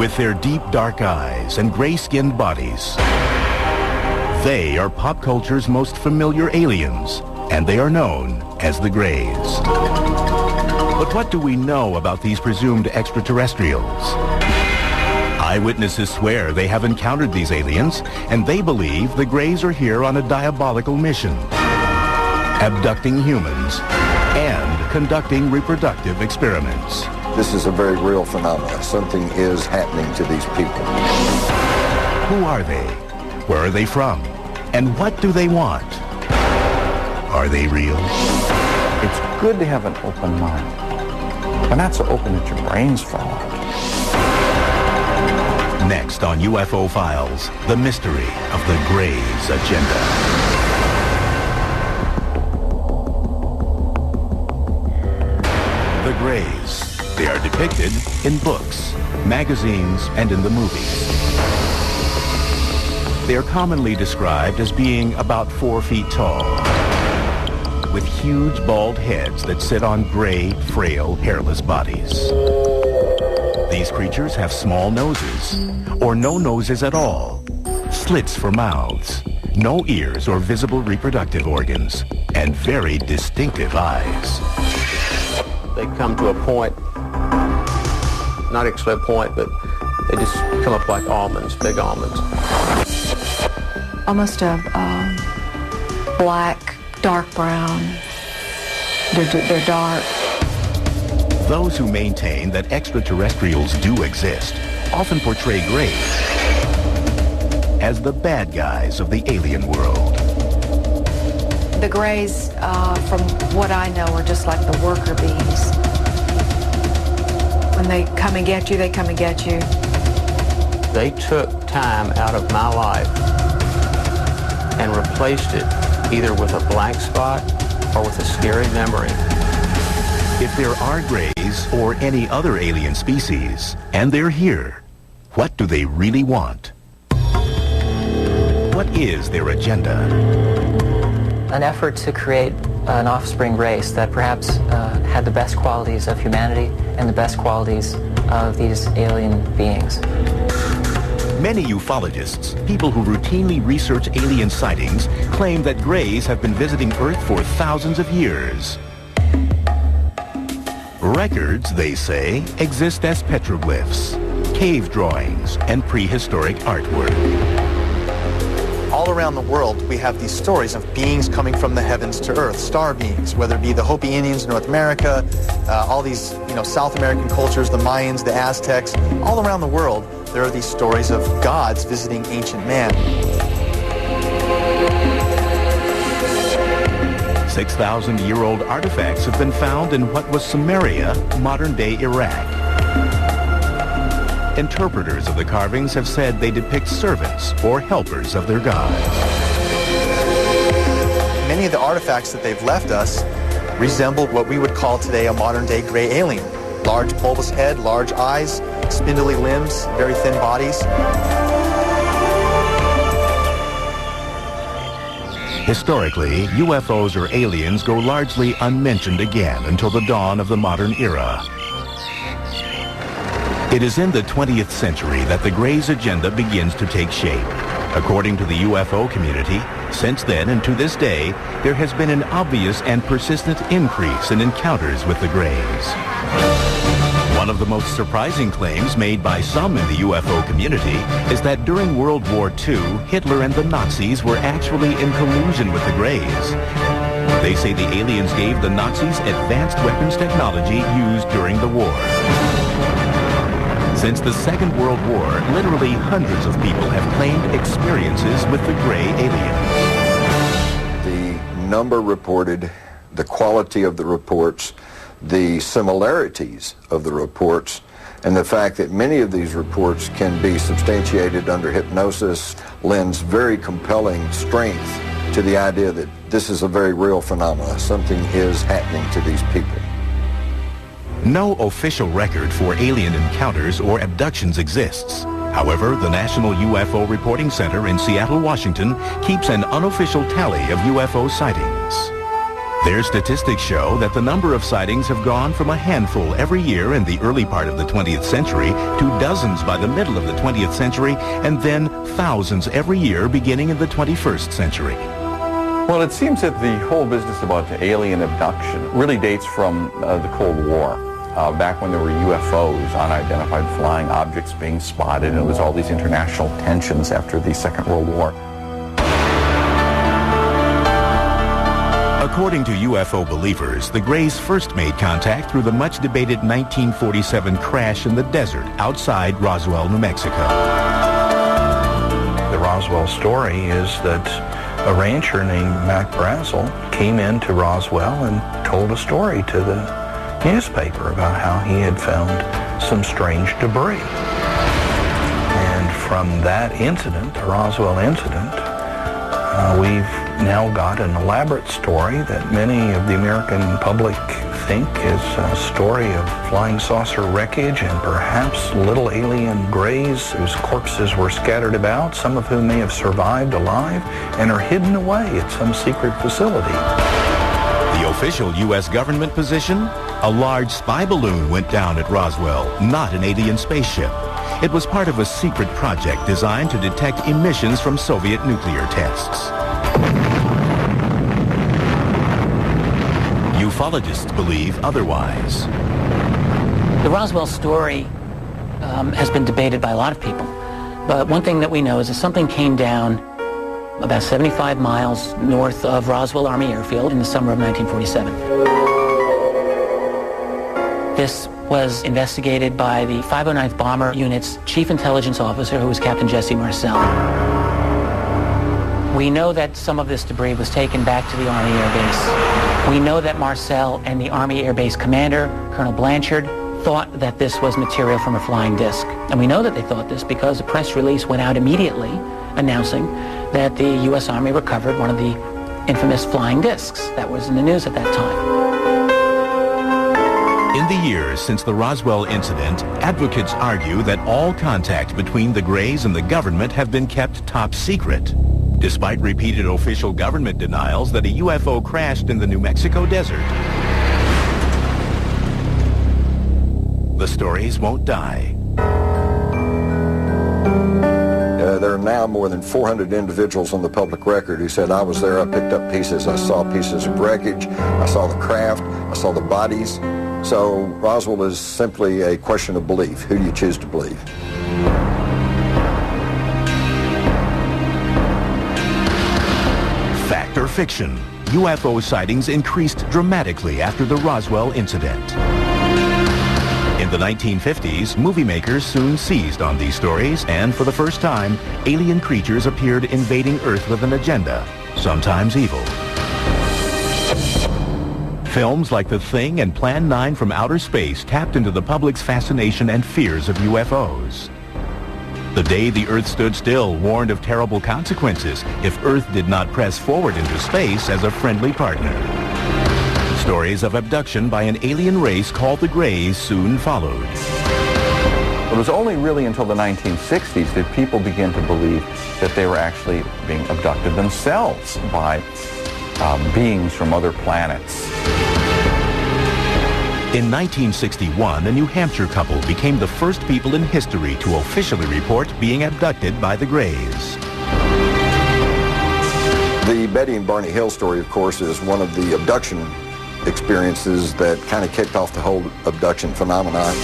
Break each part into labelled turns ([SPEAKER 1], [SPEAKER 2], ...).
[SPEAKER 1] With their deep dark eyes and gray-skinned bodies, they are pop culture's most familiar aliens, and they are known as the Greys. But what do we know about these presumed extraterrestrials? Eyewitnesses swear they have encountered these aliens, and they believe the Greys are here on a diabolical mission, abducting humans and conducting reproductive experiments.
[SPEAKER 2] This is a very real phenomenon. Something is happening to these people.
[SPEAKER 1] Who are they? Where are they from? And what do they want? Are they real?
[SPEAKER 3] It's good to have an open mind, but not so open that your brains fall out.
[SPEAKER 1] Next on UFO Files, the mystery of the Greys' agenda. The Greys. They are depicted in books, magazines, and in the movies. They are commonly described as being about 4 feet tall, with huge bald heads that sit on gray, frail, hairless bodies. These creatures have small noses, or no noses at all, slits for mouths, no ears or visible reproductive organs, and very distinctive eyes.
[SPEAKER 4] They come to a point, not actually a point, but they just come up like almonds, big almonds.
[SPEAKER 5] Almost a black, dark brown. They're dark.
[SPEAKER 1] Those who maintain that extraterrestrials do exist often portray Greys as the bad guys of the alien world.
[SPEAKER 5] The Greys, from what I know, are just like the worker bees. When they come and get you, they come and get you.
[SPEAKER 4] They took time out of my life and replaced it either with a blank spot or with a scary memory.
[SPEAKER 1] If there are Greys or any other alien species, and they're here, what do they really want? What is their agenda?
[SPEAKER 6] An effort to create an offspring race that perhaps had the best qualities of humanity and the best qualities of these alien beings.
[SPEAKER 1] Many ufologists, people who routinely research alien sightings, claim that Greys have been visiting Earth for thousands of years. Records, they say, exist as petroglyphs, cave drawings, and prehistoric artwork.
[SPEAKER 7] All around the world, we have these stories of beings coming from the heavens to Earth, star beings, whether it be the Hopi Indians in North America, all these, South American cultures, the Mayans, the Aztecs. All around the world, there are these stories of gods visiting ancient man.
[SPEAKER 1] 6,000-year-old artifacts have been found in what was Samaria, modern-day Iraq. Interpreters of the carvings have said they depict servants or helpers of their gods.
[SPEAKER 7] Many of the artifacts that they've left us resemble what we would call today a modern-day gray alien. Large bulbous head, large eyes, spindly limbs, very thin bodies.
[SPEAKER 1] Historically, UFOs or aliens go largely unmentioned again until the dawn of the modern era. It is in the 20th century that the Greys' agenda begins to take shape. According to the UFO community, since then and to this day, there has been an obvious and persistent increase in encounters with the Greys. One of the most surprising claims made by some in the UFO community is that during World War II, Hitler and the Nazis were actually in collusion with the Greys. They say the aliens gave the Nazis advanced weapons technology used during the war. Since the Second World War, literally hundreds of people have claimed experiences with the gray aliens.
[SPEAKER 2] The number reported, the quality of the reports, the similarities of the reports, and the fact that many of these reports can be substantiated under hypnosis lends very compelling strength to the idea that this is a very real phenomenon. Something is happening to these people.
[SPEAKER 1] No official record for alien encounters or abductions exists. However, the National UFO Reporting Center in Seattle, Washington, keeps an unofficial tally of UFO sightings. Their statistics show that the number of sightings have gone from a handful every year in the early part of the 20th century to dozens by the middle of the 20th century, and then thousands every year beginning in the 21st century.
[SPEAKER 3] Well, it seems that the whole business about the alien abduction really dates from the Cold War, back when there were UFOs, unidentified flying objects being spotted, and there was all these international tensions after the Second World War.
[SPEAKER 1] According to UFO believers, the Greys first made contact through the much-debated 1947 crash in the desert outside Roswell, New Mexico.
[SPEAKER 8] The Roswell story is that a rancher named Mac Brazel came into Roswell and told a story to the newspaper about how he had found some strange debris. And from that incident, the Roswell incident, we've now got an elaborate story that many of the American public think is a story of flying saucer wreckage and perhaps little alien greys whose corpses were scattered about, some of whom may have survived alive and are hidden away at some secret facility.
[SPEAKER 1] The official U.S. government position? A large spy balloon went down at Roswell, not an alien spaceship. It was part of a secret project designed to detect emissions from Soviet nuclear tests. Ufologists believe otherwise.
[SPEAKER 9] The Roswell story has been debated by a lot of people. But one thing that we know is that something came down about 75 miles north of Roswell Army Airfield in the summer of 1947. This was investigated by the 509th Bomber Unit's Chief Intelligence Officer, who was Captain Jesse Marcel. We know that some of this debris was taken back to the Army Air Base. We know that Marcel and the Army Air Base commander, Colonel Blanchard, thought that this was material from a flying disc. And we know that they thought this because a press release went out immediately announcing that the U.S. Army recovered one of the infamous flying discs that was in the news at that time.
[SPEAKER 1] In the years since the Roswell incident, advocates argue that all contact between the Greys and the government have been kept top secret, despite repeated official government denials that a UFO crashed in the New Mexico desert. The stories won't die.
[SPEAKER 2] There are now more than 400 individuals on the public record who said, I was there, I picked up pieces, I saw pieces of wreckage, I saw the craft, I saw the bodies. So Roswell is simply a question of belief. Who do you choose to believe?
[SPEAKER 1] Fact or fiction? UFO sightings increased dramatically after the Roswell incident. In the 1950s, movie makers soon seized on these stories, and for the first time, alien creatures appeared invading Earth with an agenda, sometimes evil. Films like The Thing and Plan 9 from Outer Space tapped into the public's fascination and fears of UFOs. The Day the Earth Stood Still warned of terrible consequences if Earth did not press forward into space as a friendly partner. Stories of abduction by an alien race called the Greys soon followed.
[SPEAKER 3] It was only really until the 1960s that people began to believe that they were actually being abducted themselves by beings from other planets.
[SPEAKER 1] In 1961, a New Hampshire couple became the first people in history to officially report being abducted by the Greys.
[SPEAKER 2] The Betty and Barney Hill story, of course, is one of the abduction experiences that kind of kicked off the whole abduction phenomenon.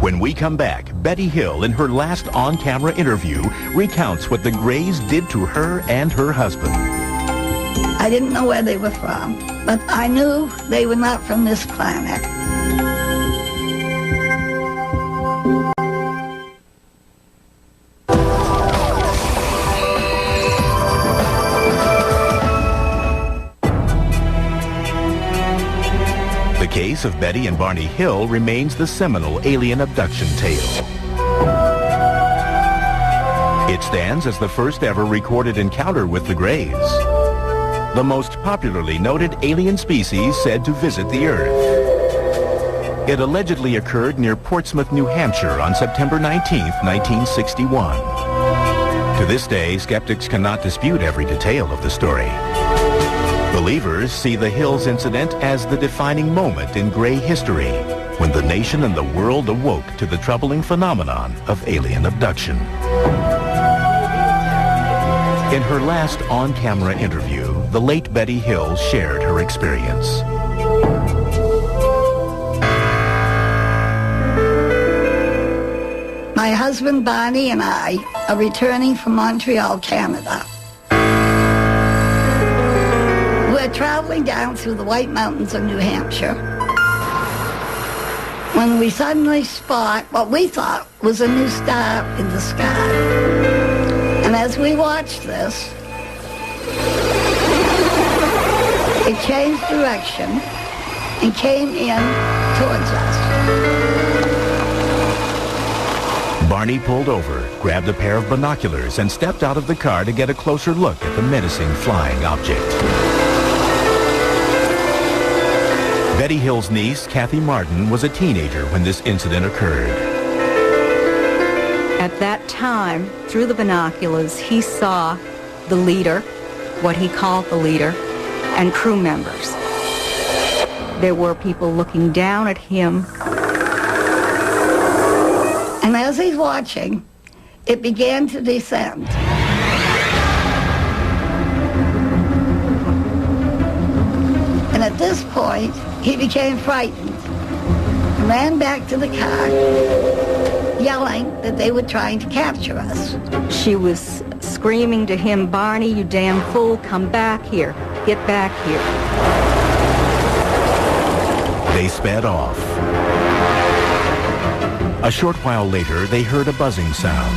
[SPEAKER 1] When we come back, Betty Hill, in her last on-camera interview, recounts what the Greys did to her and her husband.
[SPEAKER 10] I didn't know where they were from, but I knew they were not from this planet.
[SPEAKER 1] The case of Betty and Barney Hill remains the seminal alien abduction tale. It stands as the first ever recorded encounter with the Greys, the most popularly noted alien species said to visit the Earth. It allegedly occurred near Portsmouth, New Hampshire on September 19, 1961. To this day, skeptics cannot dispute every detail of the story. Believers see the Hills incident as the defining moment in gray history, when the nation and the world awoke to the troubling phenomenon of alien abduction. In her last on-camera interview, the late Betty Hill shared her experience.
[SPEAKER 10] My husband Barney and I are returning from Montreal, Canada. We're traveling down through the White Mountains of New Hampshire when we suddenly spot what we thought was a new star in the sky. And as we watched this, it changed direction and came in towards us.
[SPEAKER 1] Barney pulled over, grabbed a pair of binoculars, and stepped out of the car to get a closer look at the menacing flying object. Betty Hill's niece, Kathy Martin, was a teenager when this incident occurred.
[SPEAKER 11] At that time, through the binoculars, he saw the leader, what he called the leader, and crew members. There were people looking down at him.
[SPEAKER 10] And as he's watching, it began to descend. And at this point, he became frightened, ran back to the car, yelling that they were trying to capture us.
[SPEAKER 11] She was screaming to him, "Barney, you damn fool, come back here. Get back here."
[SPEAKER 1] They sped off. A short while later, they heard a buzzing sound.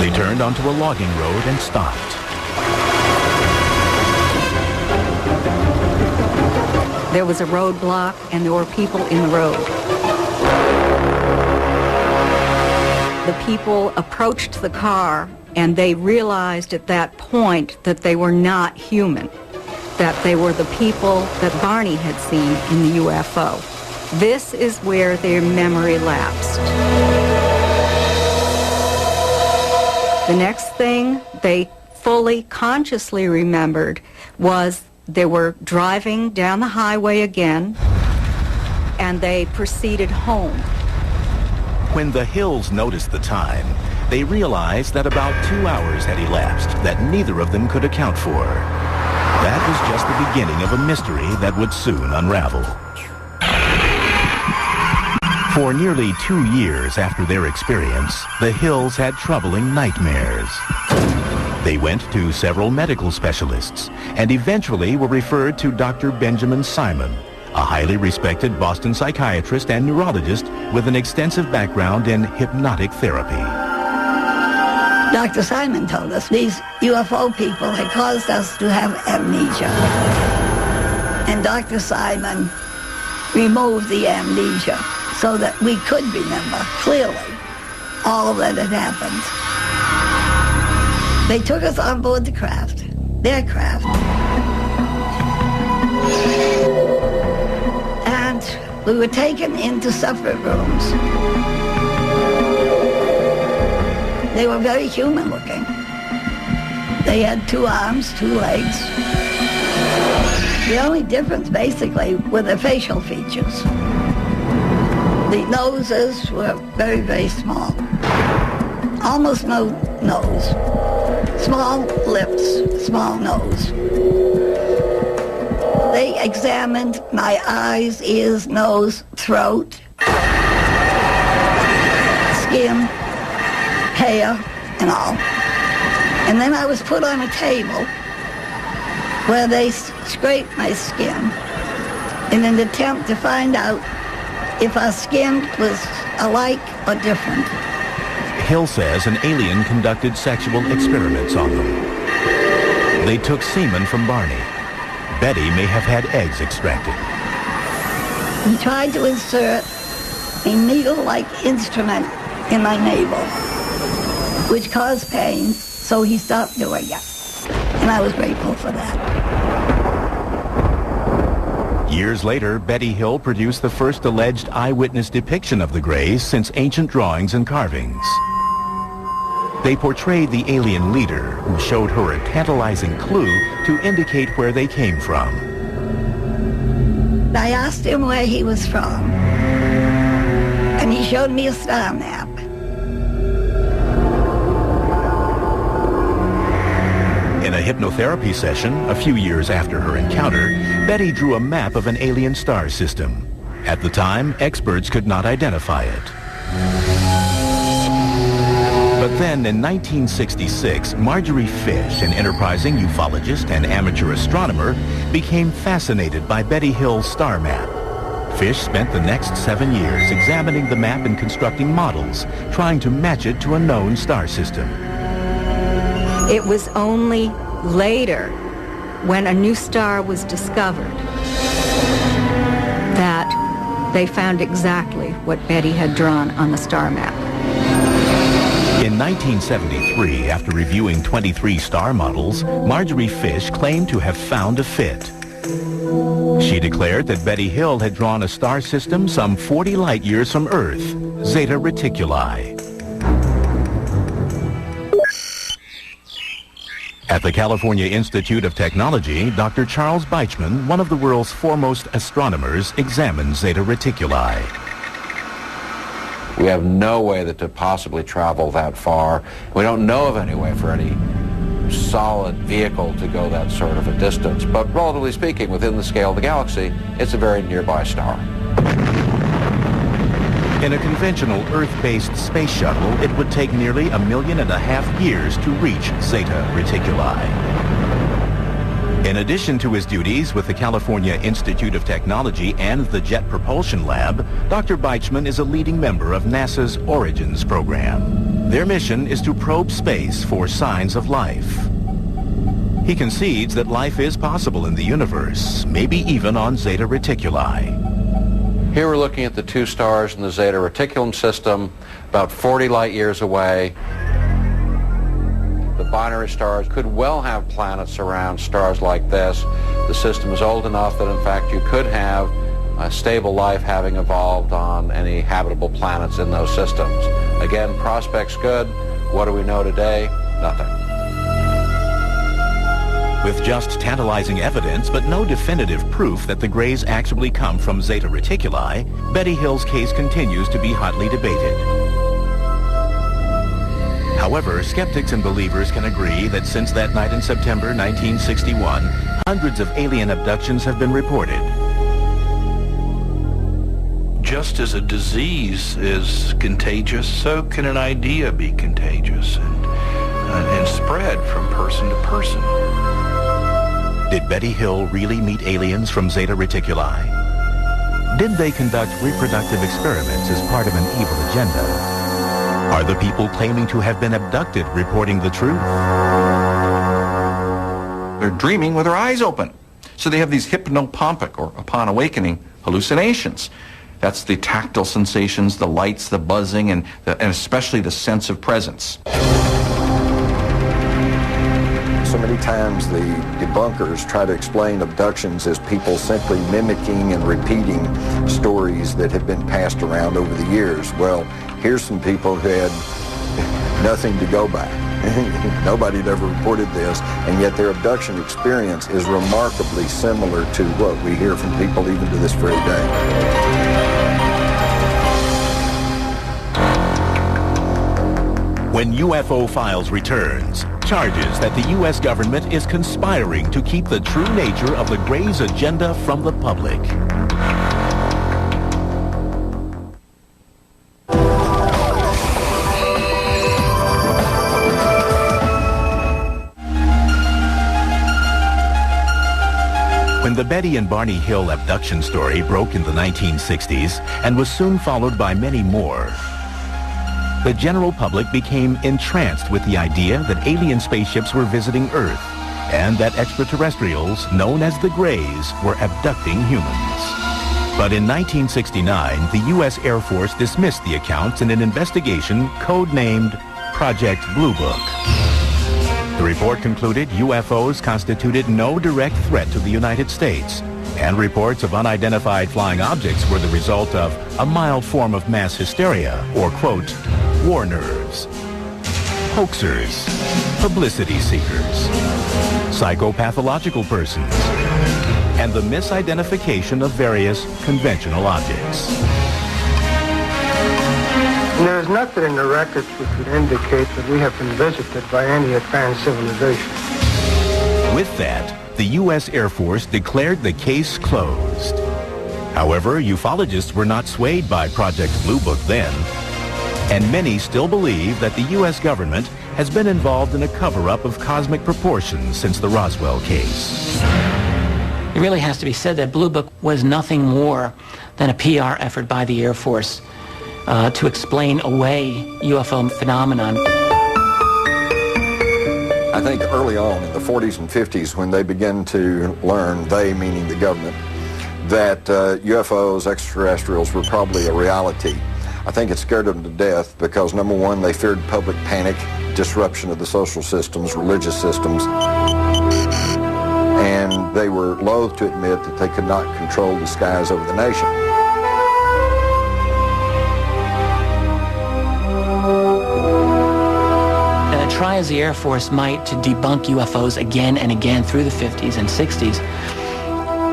[SPEAKER 1] They turned onto a logging road and stopped.
[SPEAKER 11] There was a roadblock, and there were people in the road. The people approached the car, and they realized at that point that they were not human, that they were the people that Barney had seen in the UFO. This is where their memory lapsed. The next thing they fully consciously remembered was they were driving down the highway again, and they proceeded home.
[SPEAKER 1] When the Hills noticed the time, they realized that about 2 hours had elapsed that neither of them could account for. That was just the beginning of a mystery that would soon unravel. For nearly 2 years after their experience, the Hills had troubling nightmares. They went to several medical specialists and eventually were referred to Dr. Benjamin Simon, a highly respected Boston psychiatrist and neurologist with an extensive background in hypnotic therapy.
[SPEAKER 10] Dr. Simon told us these UFO people had caused us to have amnesia. And Dr. Simon removed the amnesia so that we could remember clearly all that had happened. They took us on board the craft, their craft, and we were taken into separate rooms. They were very human looking. They had 2 arms, 2 legs. The only difference basically were their facial features. The noses were very, very small. Almost no nose. Small lips, small nose. They examined my eyes, ears, nose, throat, skin, hair, and all. And then I was put on a table where they scraped my skin in an attempt to find out if our skin was alike or different.
[SPEAKER 1] Hill says an alien conducted sexual experiments on them. They took semen from Barney. Betty may have had eggs extracted.
[SPEAKER 10] He tried to insert a needle-like instrument in my navel, which caused pain, so he stopped doing it. And I was grateful for that.
[SPEAKER 1] Years later, Betty Hill produced the first alleged eyewitness depiction of the Greys since ancient drawings and carvings. They portrayed the alien leader, who showed her a tantalizing clue to indicate where they came from.
[SPEAKER 10] I asked him where he was from, and he showed me a star map.
[SPEAKER 1] In a hypnotherapy session, a few years after her encounter, Betty drew a map of an alien star system. At the time, experts could not identify it. But then, in 1966, Marjorie Fish, an enterprising ufologist and amateur astronomer, became fascinated by Betty Hill's star map. Fish spent the next 7 years examining the map and constructing models, trying to match it to a known star system.
[SPEAKER 11] It was only later, when a new star was discovered, that they found exactly what Betty had drawn on the star map.
[SPEAKER 1] In 1973, after reviewing 23 star models, Marjorie Fish claimed to have found a fit. She declared that Betty Hill had drawn a star system some 40 light years from Earth, Zeta Reticuli. At the California Institute of Technology, Dr. Charles Beichman, one of the world's foremost astronomers, examined Zeta Reticuli.
[SPEAKER 12] We have no way that to possibly travel that far. We don't know of any way for any solid vehicle to go that sort of a distance. But relatively speaking, within the scale of the galaxy, it's a very nearby star.
[SPEAKER 1] In a conventional Earth-based space shuttle, it would take nearly 1.5 million years to reach Zeta Reticuli. In addition to his duties with the California Institute of Technology and the Jet Propulsion Lab, Dr. Beichman is a leading member of NASA's Origins program. Their mission is to probe space for signs of life. He concedes that life is possible in the universe, maybe even on Zeta Reticuli.
[SPEAKER 12] Here we're looking at the two stars in the Zeta Reticulum system, about 40 light years away. The binary stars could well have planets around stars like this. The system is old enough that, in fact, you could have a stable life having evolved on any habitable planets in those systems. Again, prospects good. What do we know today? Nothing.
[SPEAKER 1] With just tantalizing evidence, but no definitive proof that the Greys actually come from Zeta Reticuli, Betty Hill's case continues to be hotly debated. However, skeptics and believers can agree that since that night in September 1961, hundreds of alien abductions have been reported.
[SPEAKER 8] Just as a disease is contagious, so can an idea be contagious and spread from person to person.
[SPEAKER 1] Did Betty Hill really meet aliens from Zeta Reticuli? Did they conduct reproductive experiments as part of an evil agenda? Are the people claiming to have been abducted reporting the truth?
[SPEAKER 3] They're dreaming with their eyes open. So they have these hypnopompic, or upon awakening, hallucinations. That's the tactile sensations, the lights, the buzzing, and especially the sense of presence.
[SPEAKER 2] So many times the debunkers try to explain abductions as people simply mimicking and repeating stories that have been passed around over the years. Well, here's some people who had nothing to go by. Nobody had ever reported this, and yet their abduction experience is remarkably similar to what we hear from people even to this very day.
[SPEAKER 1] When UFO Files returns, charges that the U.S. government is conspiring to keep the true nature of the Greys' agenda from the public. When the Betty and Barney Hill abduction story broke in the 1960s and was soon followed by many more, the general public became entranced with the idea that alien spaceships were visiting Earth and that extraterrestrials, known as the Greys, were abducting humans. But in 1969, the U.S. Air Force dismissed the accounts in an investigation codenamed Project Blue Book. The report concluded UFOs constituted no direct threat to the United States, and reports of unidentified flying objects were the result of a mild form of mass hysteria, or, quote, war nerves. hoaxers, publicity seekers, psychopathological persons, and the misidentification of various conventional objects.
[SPEAKER 13] There is nothing in the records which would indicate that we have been visited by any advanced civilization.
[SPEAKER 1] With that, the U.S. Air Force declared the case closed. However, ufologists were not swayed by Project Blue Book then, and many still believe that the U.S. government has been involved in a cover-up of cosmic proportions since the Roswell case.
[SPEAKER 9] It really has to be said that Blue Book was nothing more than a PR effort by the Air Force to explain away UFO phenomenon.
[SPEAKER 2] I think early on in the 40s and 50s when they began to learn, they meaning the government, that UFOs, extraterrestrials, were probably a reality. I think it scared them to death because, number one, they feared public panic, disruption of the social systems, religious systems, and they were loath to admit that they could not control the skies over the nation.
[SPEAKER 9] Try as the Air Force might to debunk UFOs again and again through the 50s and 60s,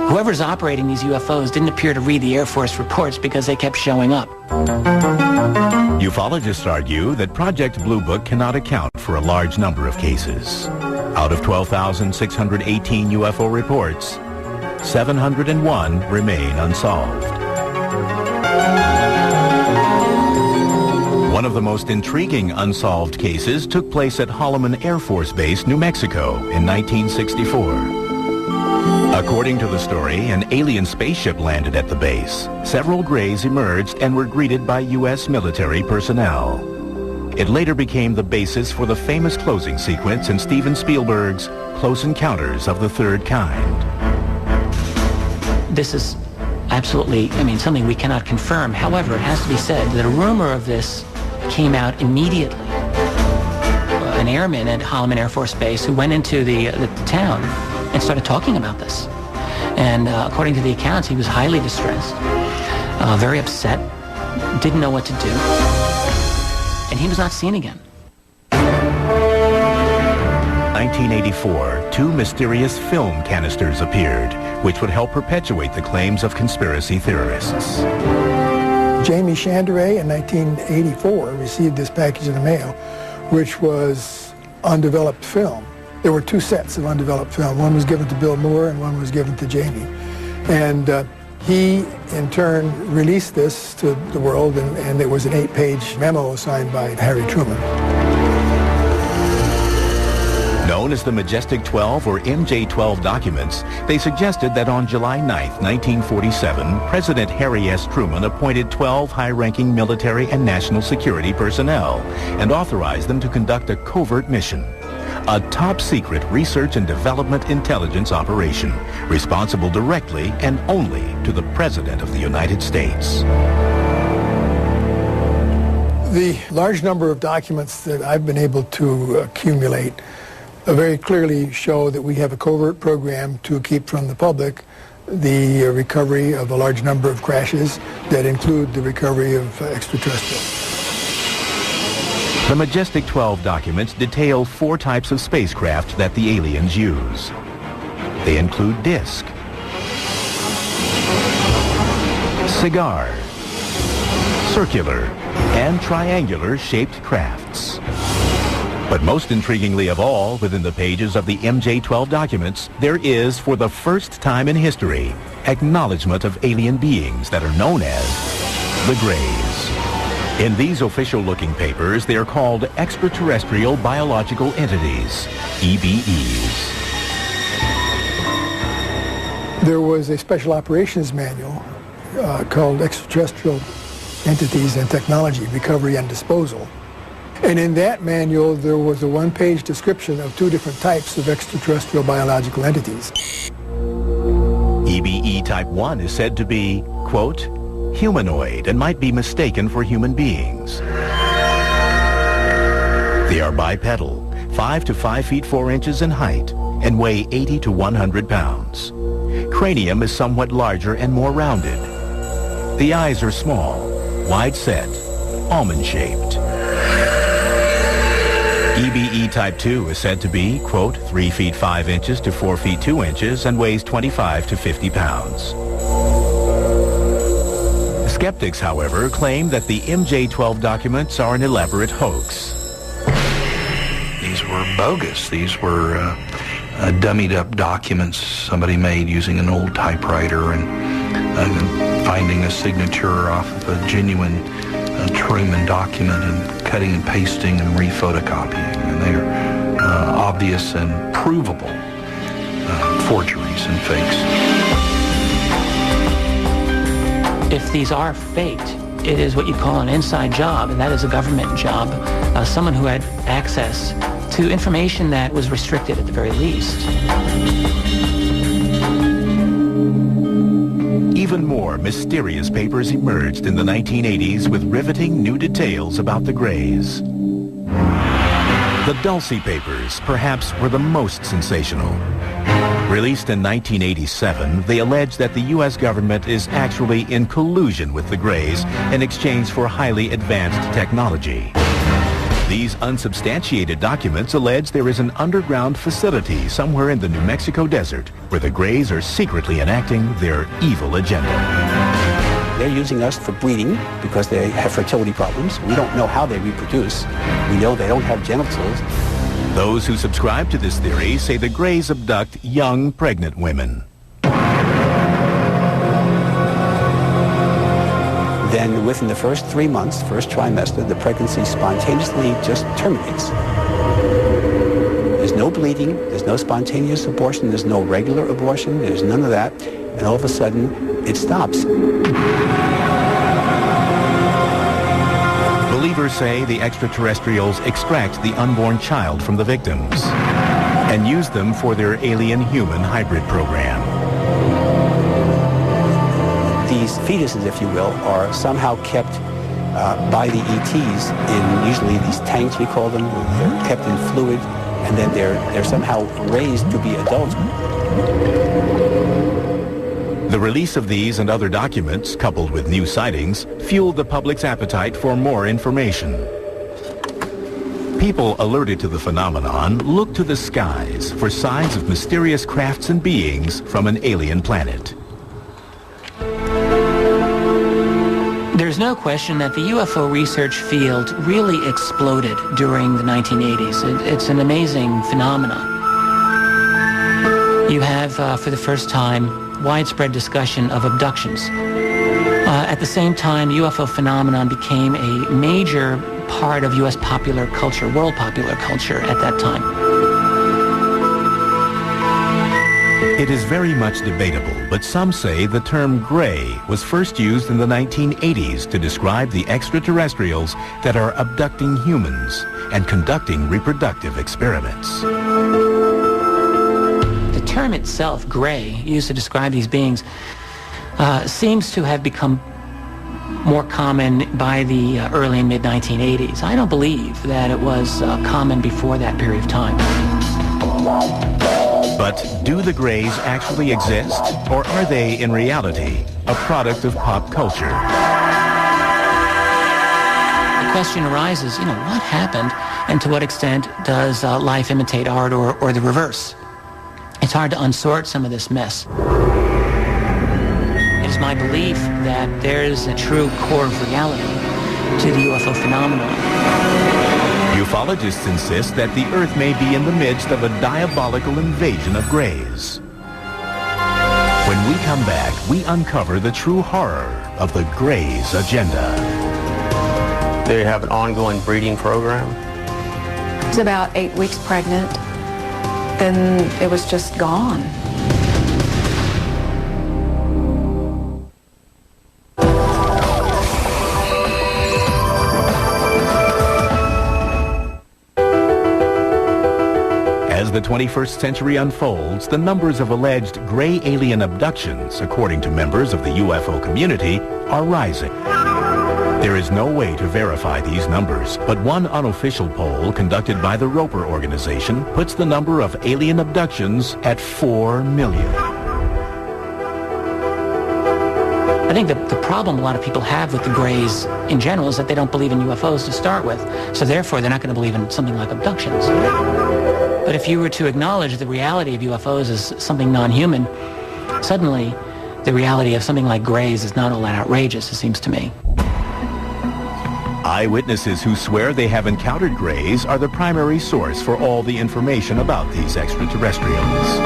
[SPEAKER 9] whoever's operating these UFOs didn't appear to read the Air Force reports because they kept showing up.
[SPEAKER 1] Ufologists argue that Project Blue Book cannot account for a large number of cases. Out of 12,618 UFO reports, 701 remain unsolved. One of the most intriguing unsolved cases took place at Holloman Air Force Base, New Mexico in 1964. According to the story, an alien spaceship landed at the base. Several grays emerged and were greeted by U.S. military personnel. It later became the basis for the famous closing sequence in Steven Spielberg's Close Encounters of the Third Kind.
[SPEAKER 9] This is absolutely, something we cannot confirm. However, it has to be said that a rumor of this came out immediately. An airman at Holloman Air Force Base who went into the town and started talking about this. And according to the accounts, he was highly distressed, very upset, didn't know what to do, and he was not seen again.
[SPEAKER 1] 1984, two mysterious film canisters appeared, which would help perpetuate the claims of conspiracy theorists.
[SPEAKER 14] Jamie Chandray in 1984 received this package in the mail, which was undeveloped film. There were two sets of undeveloped film. One was given to Bill Moore and one was given to Jamie. And he, in turn, released this to the world, and it was an 8-page memo signed by Harry Truman.
[SPEAKER 1] Known as the Majestic 12 or MJ-12 documents, they suggested that on July 9, 1947, President Harry S. Truman appointed 12 high-ranking military and national security personnel and authorized them to conduct a covert mission, a top-secret research and development intelligence operation responsible directly and only to the President of the United States.
[SPEAKER 14] The large number of documents that I've been able to accumulate very clearly show that we have a covert program to keep from the public the recovery of a large number of crashes that include the recovery of extraterrestrials.
[SPEAKER 1] The Majestic 12 documents detail 4 types of spacecraft that the aliens use. They include disc, cigar, circular, and triangular shaped crafts. But most intriguingly of all, within the pages of the MJ-12 documents, there is, for the first time in history, acknowledgement of alien beings that are known as the Greys. In these official-looking papers, they are called Extraterrestrial Biological Entities, EBEs.
[SPEAKER 14] There was a special operations manual called Extraterrestrial Entities and Technology, Recovery and Disposal. And in that manual, there was a 1-page description of 2 different types of extraterrestrial biological entities.
[SPEAKER 1] EBE Type 1 is said to be, quote, humanoid and might be mistaken for human beings. They are bipedal, 5 to 5 feet 4 inches in height, and weigh 80 to 100 pounds. Cranium is somewhat larger and more rounded. The eyes are small, wide set, almond-shaped. EBE Type 2 is said to be, quote, 3 feet 5 inches to 4 feet 2 inches and weighs 25 to 50 pounds. Skeptics, however, claim that the MJ-12 documents are an elaborate hoax.
[SPEAKER 8] These were bogus. These were dummied up documents somebody made using an old typewriter and finding a signature off of a genuine Truman document and cutting and pasting and re-photocopying. And they're obvious and provable forgeries and fakes.
[SPEAKER 9] If these are faked, it is what you call an inside job, and that is a government job. Someone who had access to information that was restricted at the very least.
[SPEAKER 1] Even more mysterious papers emerged in the 1980s with riveting new details about the Greys. The Dulce papers, perhaps, were the most sensational. Released in 1987, they allege that the U.S. government is actually in collusion with the Greys in exchange for highly advanced technology. These unsubstantiated documents allege there is an underground facility somewhere in the New Mexico desert where the Greys are secretly enacting their evil agenda.
[SPEAKER 15] They're using us for breeding because they have fertility problems. We don't know how they reproduce. We know they don't have genitals.
[SPEAKER 1] Those who subscribe to this theory say the Greys abduct young, pregnant women.
[SPEAKER 15] Then within the first 3 months, first trimester, the pregnancy spontaneously just terminates. There's no bleeding, there's no spontaneous abortion, there's no regular abortion, there's none of that, and all of a sudden, it stops.
[SPEAKER 1] Believers say the extraterrestrials extract the unborn child from the victims and use them for their alien-human hybrid program.
[SPEAKER 15] These fetuses, if you will, are somehow kept by the ETs in usually these tanks, we call them. They're kept in fluid, and then they're somehow raised to be adults.
[SPEAKER 1] The release of these and other documents, coupled with new sightings, fueled the public's appetite for more information. People alerted to the phenomenon looked to the skies for signs of mysterious crafts and beings from an alien planet.
[SPEAKER 9] There's no question that the UFO research field really exploded during the 1980s. It's an amazing phenomenon. You have, for the first time, widespread discussion of abductions. At the same time, UFO phenomenon became a major part of U.S. popular culture, world popular culture at that time.
[SPEAKER 1] It is very much debatable, but some say the term gray was first used in the 1980s to describe the extraterrestrials that are abducting humans and conducting reproductive experiments.
[SPEAKER 9] The term itself, gray, used to describe these beings, seems to have become more common by the early and mid-1980s. I don't believe that it was common before that period of time.
[SPEAKER 1] But do the Greys actually exist, or are they, in reality, a product of pop culture?
[SPEAKER 9] The question arises, what happened, and to what extent does life imitate art or the reverse? It's hard to unsort some of this mess. It is my belief that there is a true core of reality to the UFO phenomenon.
[SPEAKER 1] Ufologists insist that the Earth may be in the midst of a diabolical invasion of Greys. When we come back, we uncover the true horror of the Greys' agenda.
[SPEAKER 4] They have an ongoing breeding program.
[SPEAKER 5] I was about 8 weeks pregnant. Then it was just gone.
[SPEAKER 1] As the 21st century unfolds, the numbers of alleged gray alien abductions, according to members of the UFO community, are rising. There is no way to verify these numbers, but one unofficial poll conducted by the Roper organization puts the number of alien abductions at 4 million.
[SPEAKER 9] I think the problem a lot of people have with the Greys in general is that they don't believe in UFOs to start with. So therefore, they're not going to believe in something like abductions. But if you were to acknowledge the reality of UFOs as something non-human, suddenly the reality of something like Greys is not all that outrageous, it seems to me.
[SPEAKER 1] Eyewitnesses who swear they have encountered Greys are the primary source for all the information about these extraterrestrials.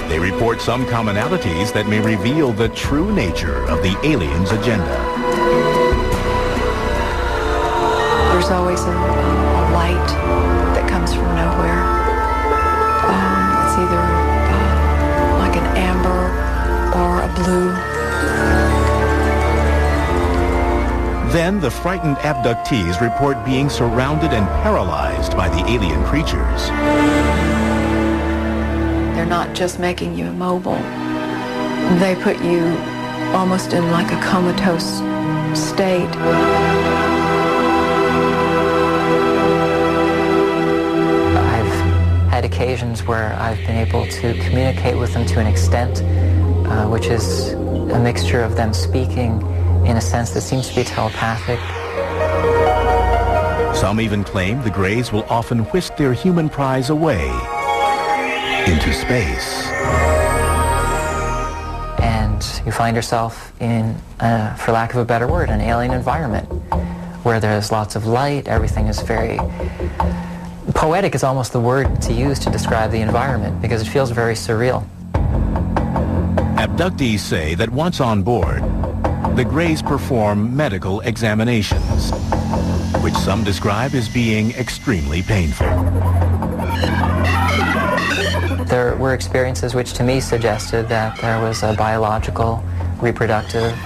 [SPEAKER 1] They report some commonalities that may reveal the true nature of the aliens' agenda.
[SPEAKER 5] There's always a light that comes from nowhere. It's either like an amber or a blue.
[SPEAKER 1] Then the frightened abductees report being surrounded and paralyzed by the alien creatures.
[SPEAKER 5] They're not just making you immobile. They put you almost in like a comatose state.
[SPEAKER 6] I've had occasions where I've been able to communicate with them to an extent which is a mixture of them speaking in a sense that seems to be telepathic.
[SPEAKER 1] Some even claim the Greys will often whisk their human prize away into space.
[SPEAKER 6] And you find yourself in, for lack of a better word, an alien environment where there's lots of light, everything is very... Poetic is almost the word to use to describe the environment because it feels very surreal.
[SPEAKER 1] Abductees say that once on board, the Greys perform medical examinations, which some describe as being extremely painful.
[SPEAKER 6] There were experiences which to me suggested that there was a biological, reproductive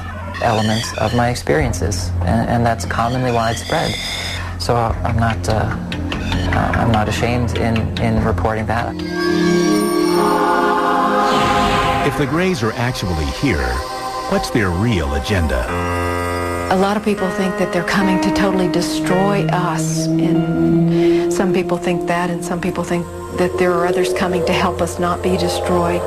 [SPEAKER 6] element of my experiences, and that's commonly widespread. So I'm not ashamed in reporting that.
[SPEAKER 1] If the Greys are actually here, what's their real agenda?
[SPEAKER 5] A lot of people think that they're coming to totally destroy us, and some people think that, and some people think that there are others coming to help us not be destroyed.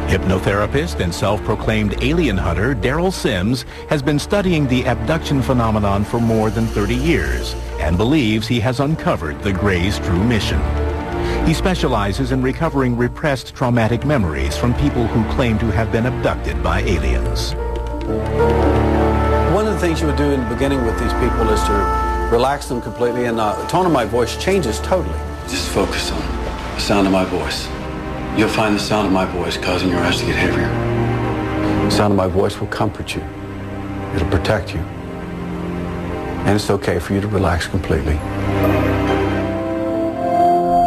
[SPEAKER 1] Hypnotherapist and self-proclaimed alien hunter Daryl Sims has been studying the abduction phenomenon for more than 30 years and believes he has uncovered the Greys' true mission. He specializes in recovering repressed traumatic memories from people who claim to have been abducted by aliens.
[SPEAKER 16] One of the things you would do in the beginning with these people is to relax them completely, and the tone of my voice changes totally.
[SPEAKER 17] Just focus on the sound of my voice. You'll find the sound of my voice causing your eyes to get heavier.
[SPEAKER 16] The sound of my voice will comfort you. It'll protect you. And it's okay for you to relax completely.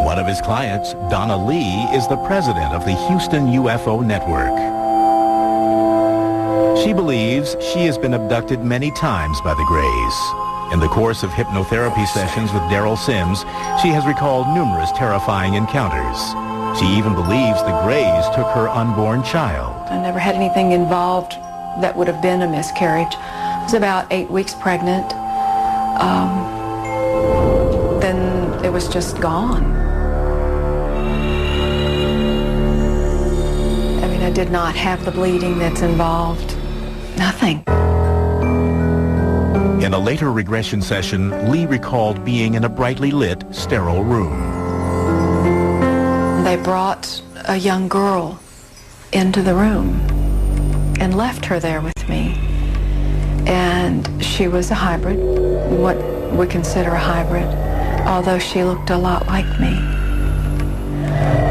[SPEAKER 1] One of his clients, Donna Lee, is the president of the Houston UFO Network. She believes she has been abducted many times by the Greys. In the course of hypnotherapy sessions with Daryl Sims, she has recalled numerous terrifying encounters. She even believes the Greys took her unborn child.
[SPEAKER 5] I never had anything involved that would have been a miscarriage. I was about 8 weeks pregnant. Then it was just gone. I mean, I did not have the bleeding that's involved. Nothing.
[SPEAKER 1] In a later regression session, Lee recalled being in a brightly lit, sterile room.
[SPEAKER 5] They brought a young girl into the room and left her there with me. And she was a hybrid, what we consider a hybrid, although she looked a lot like me.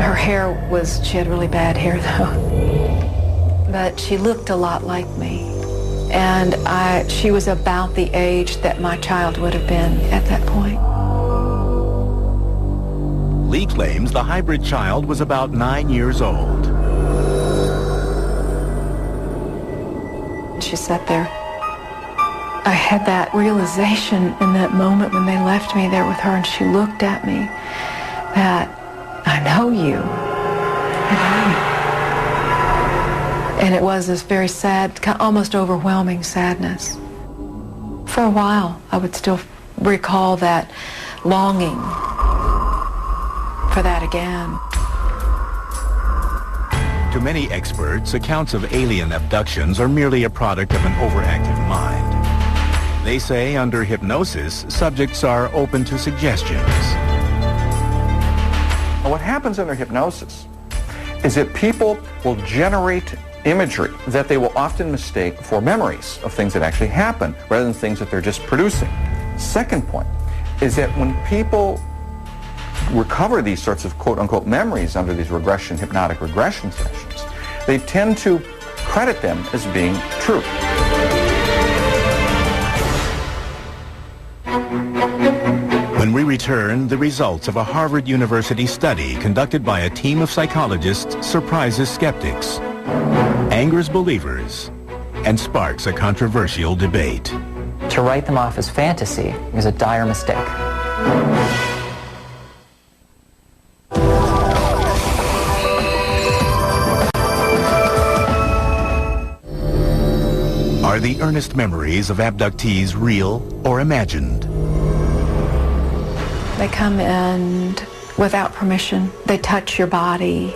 [SPEAKER 5] Her hair was, she had really bad hair though, but she looked a lot like me. And she was about the age that my child would have been at that point.
[SPEAKER 1] Lee claims the hybrid child was about 9 years old.
[SPEAKER 5] She sat there. I had that realization in that moment when they left me there with her, and she looked at me that I know you. I know you. And it was this very sad, almost overwhelming sadness. For a while, I would still recall that longing for that again.
[SPEAKER 1] To many experts, accounts of alien abductions are merely a product of an overactive mind. They say under hypnosis, subjects are open to suggestions.
[SPEAKER 3] What happens under hypnosis is that people will generate imagery that they will often mistake for memories of things that actually happen rather than things that they're just producing. Second point is that when people recover these sorts of quote-unquote memories under these hypnotic regression sessions, they tend to credit them as being true.
[SPEAKER 1] When we return, the results of a Harvard University study conducted by a team of psychologists surprises skeptics, angers believers, and sparks a controversial debate.
[SPEAKER 6] To write them off as fantasy is a dire mistake.
[SPEAKER 1] Are the earnest memories of abductees real or imagined?
[SPEAKER 5] They come in without permission. They touch your body.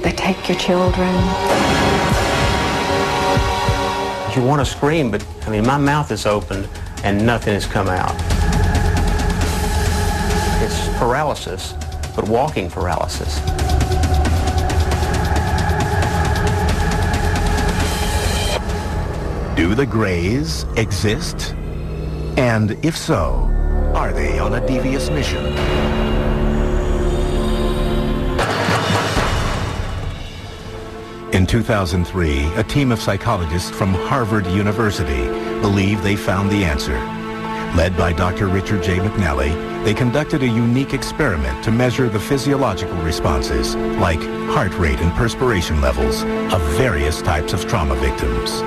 [SPEAKER 5] They take your children.
[SPEAKER 4] You want to scream, but I mean, my mouth is open and nothing has come out. It's paralysis, but walking paralysis.
[SPEAKER 1] Do the Greys exist? And if so, are they on a devious mission? In 2003, a team of psychologists from Harvard University believed they found the answer. Led by Dr. Richard J. McNally, they conducted a unique experiment to measure the physiological responses, like heart rate and perspiration levels, of various types of trauma victims.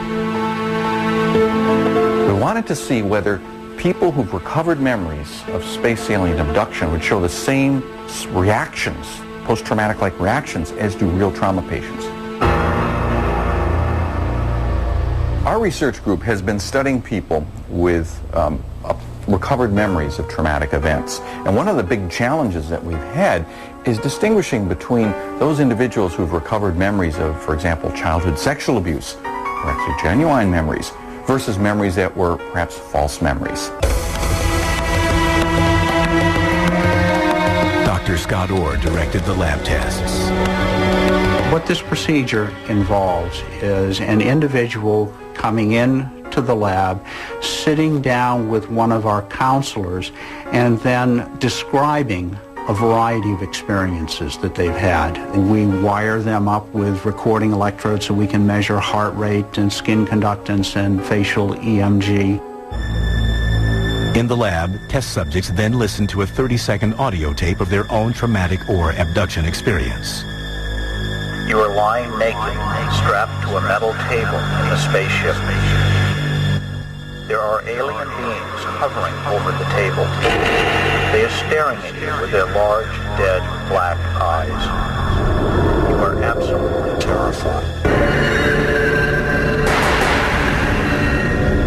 [SPEAKER 3] We wanted to see whether people who've recovered memories of space alien abduction would show the same reactions, post-traumatic-like reactions, as do real trauma patients. Our research group has been studying people with recovered memories of traumatic events. And one of the big challenges that we've had is distinguishing between those individuals who've recovered memories of, for example, childhood sexual abuse, or actually genuine memories, versus memories that were perhaps false memories.
[SPEAKER 1] Dr. Scott Orr directed the lab tests.
[SPEAKER 18] What this procedure involves is an individual coming in to the lab, sitting down with one of our counselors, and then describing a variety of experiences that they've had. We wire them up with recording electrodes so we can measure heart rate and skin conductance and facial EMG.
[SPEAKER 1] In the lab, test subjects then listen to a 30-second audio tape of their own traumatic or abduction experience.
[SPEAKER 19] You are lying naked, strapped to a metal table in the spaceship. There are alien beings hovering over the table. They are staring at you with their large, dead, black eyes. You are absolutely terrified.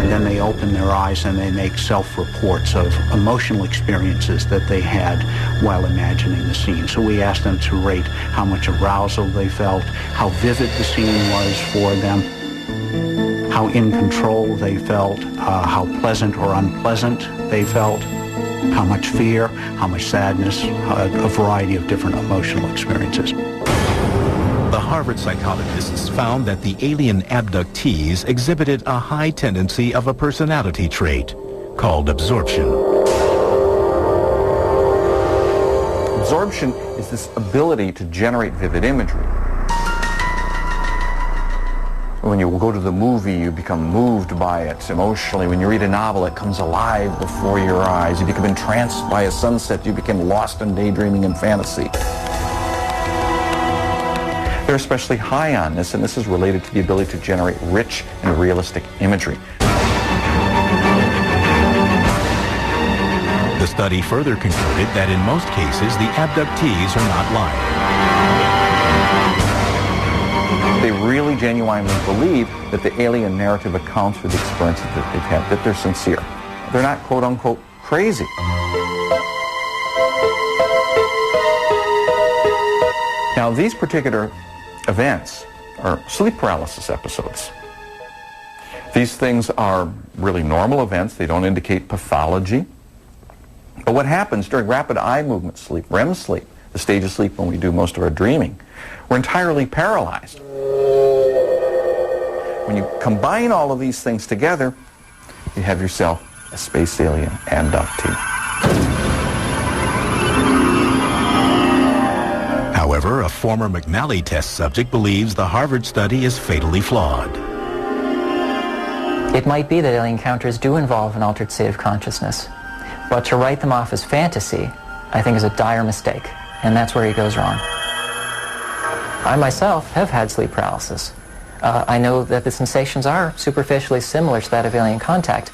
[SPEAKER 18] Then they open their eyes and they make self-reports of emotional experiences that they had while imagining the scene. So we asked them to rate how much arousal they felt, how vivid the scene was for them, how in control they felt, how pleasant or unpleasant they felt, how much fear, how much sadness, a variety of different emotional experiences.
[SPEAKER 1] The Harvard psychologists found that the alien abductees exhibited a high tendency of a personality trait called absorption.
[SPEAKER 3] Absorption is this ability to generate vivid imagery. When you go to the movie, you become moved by it emotionally. When you read a novel, it comes alive before your eyes. You become entranced by a sunset. You become lost in daydreaming and fantasy. They're especially high on this, and this is related to the ability to generate rich and realistic imagery.
[SPEAKER 1] The study further concluded that in most cases, the abductees are not lying.
[SPEAKER 3] They really genuinely believe that the alien narrative accounts for the experiences that they've had, that they're sincere. They're not quote-unquote crazy. Now, these particular events are sleep paralysis episodes. These things are really normal events. They don't indicate pathology. But what happens during rapid eye movement sleep, REM sleep, the stage of sleep when we do most of our dreaming, we're entirely paralyzed. When you combine all of these things together, you have yourself a space alien abductee.
[SPEAKER 1] However, a former McNally test subject believes the Harvard study is fatally flawed.
[SPEAKER 6] It might be that alien encounters do involve an altered state of consciousness, but to write them off as fantasy, I think, is a dire mistake, and that's where he goes wrong. I myself have had sleep paralysis. I know that the sensations are superficially similar to that of alien contact.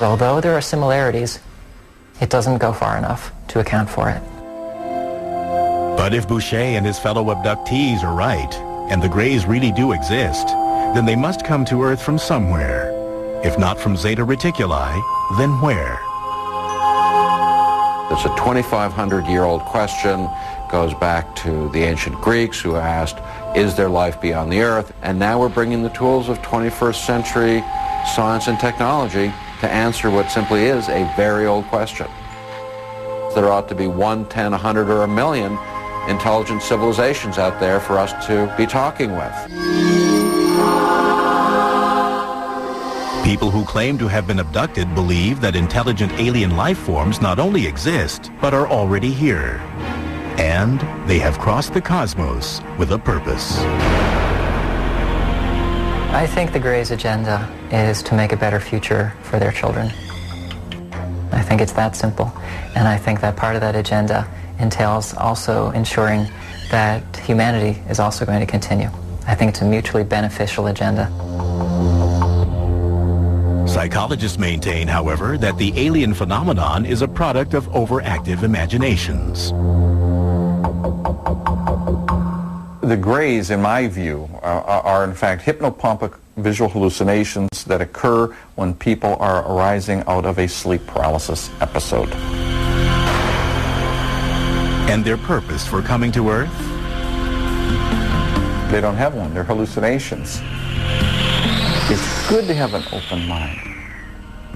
[SPEAKER 6] Although there are similarities, it doesn't go far enough to account for it.
[SPEAKER 1] But if Boucher and his fellow abductees are right, and the Greys really do exist, then they must come to Earth from somewhere. If not from Zeta Reticuli, then where?
[SPEAKER 12] It's a 2,500-year-old question, goes back to the ancient Greeks who asked, is there life beyond the Earth? And now we're bringing the tools of 21st century science and technology to answer what simply is a very old question. There ought to be 1, 10, 100, or 1 million intelligent civilizations out there for us to be talking with.
[SPEAKER 1] People who claim to have been abducted believe that intelligent alien life forms not only exist, but are already here. And they have crossed the cosmos with a purpose.
[SPEAKER 6] I think the Greys' agenda is to make a better future for their children. I think it's that simple. And I think that part of that agenda entails also ensuring that humanity is also going to continue. I think it's a mutually beneficial agenda.
[SPEAKER 1] Psychologists maintain, however, that the alien phenomenon is a product of overactive imaginations.
[SPEAKER 3] The Greys, in my view, are in fact hypnopompic visual hallucinations that occur when people are arising out of a sleep paralysis episode.
[SPEAKER 1] And their purpose for coming to Earth?
[SPEAKER 3] They don't have one. They're hallucinations. It's good to have an open mind,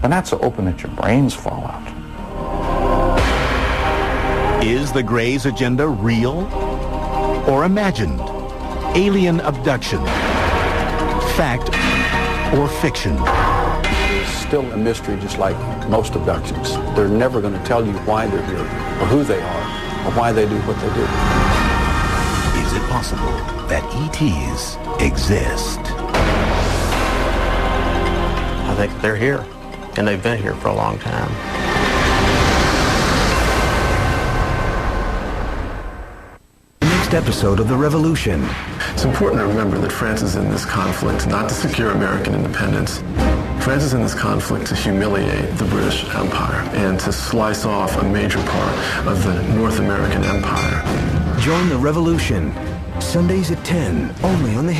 [SPEAKER 3] but not so open that your brains fall out.
[SPEAKER 1] Is the Greys' agenda real or imagined? Alien abduction? Fact or fiction?
[SPEAKER 16] It's still a mystery, just like most abductions. They're never going to tell you why they're here, or who they are, or why they do what they do.
[SPEAKER 1] Is it possible that ETs exist?
[SPEAKER 4] I think they're here, and they've been here for a long time.
[SPEAKER 20] Next episode of The Revolution.
[SPEAKER 21] It's important to remember that France is in this conflict not to secure American independence. France is in this conflict to humiliate the British Empire and to slice off a major part of the North American Empire.
[SPEAKER 20] Join The Revolution, Sundays at 10, only on the